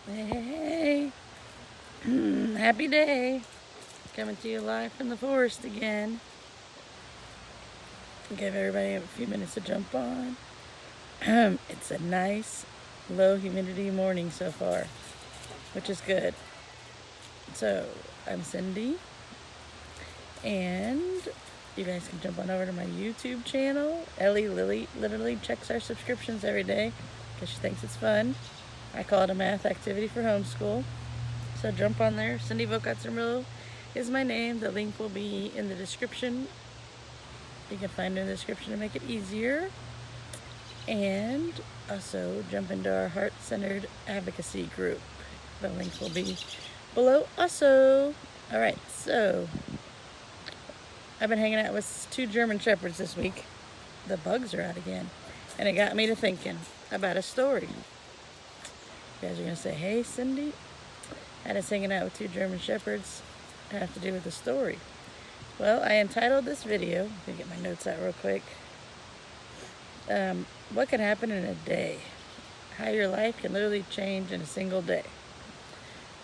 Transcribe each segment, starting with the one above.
Hey, happy day. Coming to you live from the forest again. Give everybody a few minutes to jump on. It's a nice, low humidity morning so far, which is good. So, I'm Cindy, and you guys can jump on over to my YouTube channel. Ellie literally checks our subscriptions every day because she thinks it's fun. I call it a math activity for homeschool. So jump on there. Cindy Vochatzer-Murillo is my name. The link will be in the description. You can find it in the description to make it easier. And also jump into our heart-centered advocacy group. The link will be below also. Alright, so I've been hanging out with 2 German Shepherds this week. The bugs are out again. And it got me to thinking about a story. You guys are going to say, hey Cindy, how does hanging out with 2 German Shepherds have to do with the story? Well, I entitled this video, let me get my notes out real quick, what can happen in a day? How your life can literally change in a single day.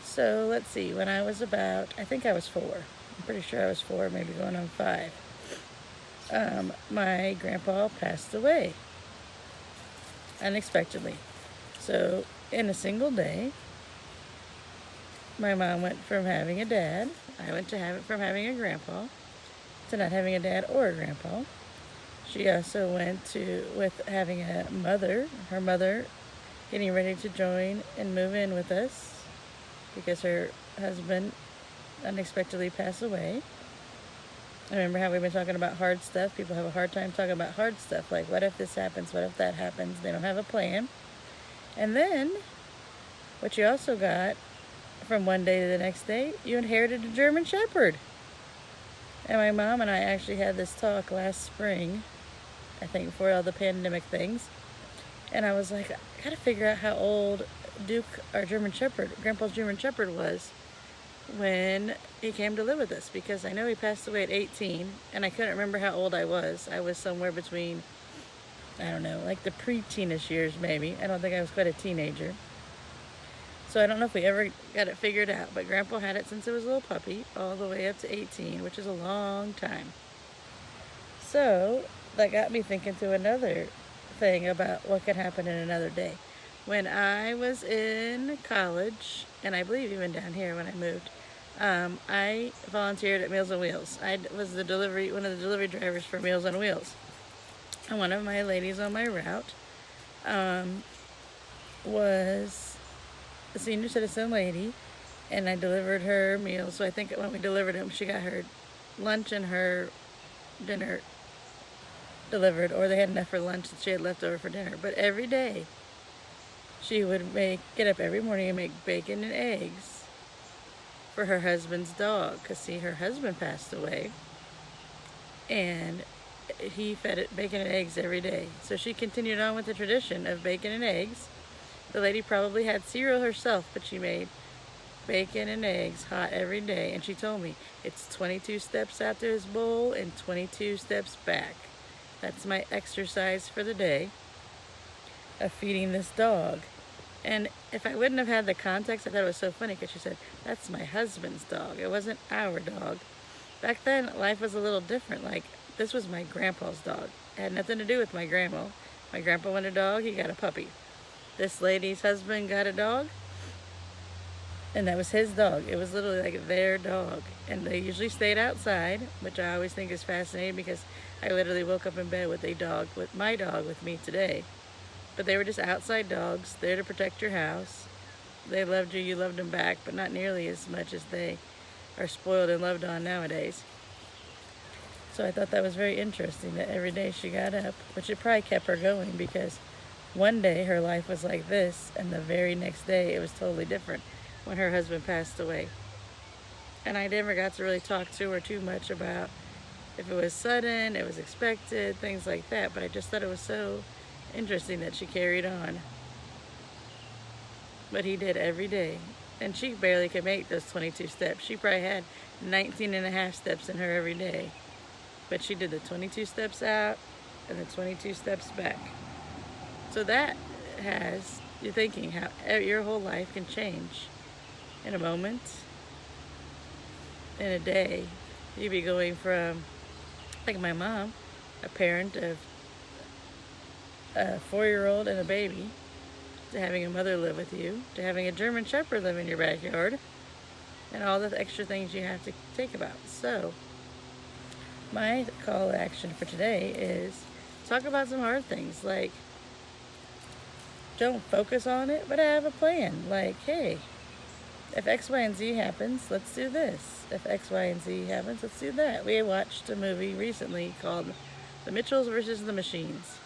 So let's see, when I was about, I think I was 4. I'm pretty sure I was 4, maybe going on 5. My grandpa passed away unexpectedly. So in a single day, my mom went from having a dad, I went from having a grandpa, to not having a dad or a grandpa. She also went with having a mother, her mother getting ready to join and move in with us because her husband unexpectedly passed away. I remember how we've been talking about hard stuff. People have a hard time talking about hard stuff, like what if this happens, what if that happens? They don't have a plan. And then, what you also got from one day to the next day, you inherited a German Shepherd. And my mom and I actually had this talk last spring, I think before all the pandemic things. And I was like, I gotta figure out how old Duke, our German Shepherd, Grandpa's German Shepherd was when he came to live with us. Because I know he passed away at 18, and I couldn't remember how old I was. I was somewhere between, I don't know, like the pre-teenish years maybe. I don't think I was quite a teenager. So I don't know if we ever got it figured out, but Grandpa had it since it was a little puppy, all the way up to 18, which is a long time. So that got me thinking to another thing about what could happen in another day. When I was in college, and I believe even down here when I moved, I volunteered at Meals on Wheels. I was one of the delivery drivers for Meals on Wheels. And one of my ladies on my route was a senior citizen lady, and I delivered her meals. So I think when we delivered them, she got her lunch and her dinner delivered, or they had enough for lunch that she had left over for dinner. But every day, she would get up every morning and make bacon and eggs for her husband's dog. Because, see, her husband passed away, and he fed it bacon and eggs every day. So she continued on with the tradition of bacon and eggs. The lady probably had cereal herself, but she made bacon and eggs hot every day. And she told me, it's 22 steps out to his bowl and 22 steps back. That's my exercise for the day of feeding this dog. And if I wouldn't have had the context, I thought it was so funny because she said, that's my husband's dog. It wasn't our dog. Back then, life was a little different. Like, this was my grandpa's dog. It had nothing to do with my grandma. My grandpa wanted a dog, he got a puppy. This lady's husband got a dog, and that was his dog. It was literally like their dog. And they usually stayed outside, which I always think is fascinating because I literally woke up in bed with my dog with me today. But they were just outside dogs, there to protect your house. They loved you, you loved them back, but not nearly as much as they are spoiled and loved on nowadays. So I thought that was very interesting that every day she got up, which it probably kept her going because one day her life was like this, and the very next day it was totally different when her husband passed away. And I never got to really talk to her too much about if it was sudden, it was expected, things like that, but I just thought it was so interesting that she carried on. But he did every day. And she barely could make those 22 steps. She probably had 19 and a half steps in her every day. But she did the 22 steps out and the 22 steps back. So that has you're thinking how your whole life can change in a moment, in a day. You'd be going from, like my mom, a parent of a 4-year-old and a baby, to having a mother live with you, to having a German Shepherd live in your backyard, and all the extra things you have to think about. So, my call to action for today is talk about some hard things. Like, don't focus on it, but have a plan. Like, hey, if X, Y, and Z happens, let's do this. If X, Y, and Z happens, let's do that. We watched a movie recently called The Mitchells versus the Machines.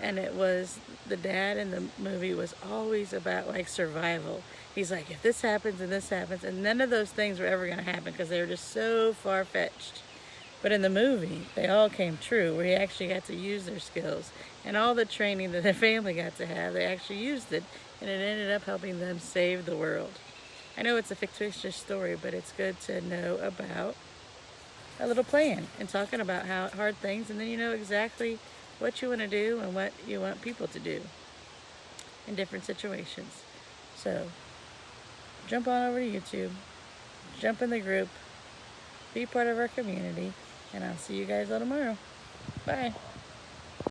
And it was, the dad in the movie was always about like survival. He's like, if this happens and this happens, and none of those things were ever going to happen because they were just so far-fetched. But in the movie, they all came true, where he actually got to use their skills. And all the training that their family got to have, they actually used it, and it ended up helping them save the world. I know it's a fictitious story, but it's good to know about a little plan and talking about how hard things, and then you know exactly what you want to do and what you want people to do in different situations. So, jump on over to YouTube, jump in the group, be part of our community, and I'll see you guys all tomorrow. Bye.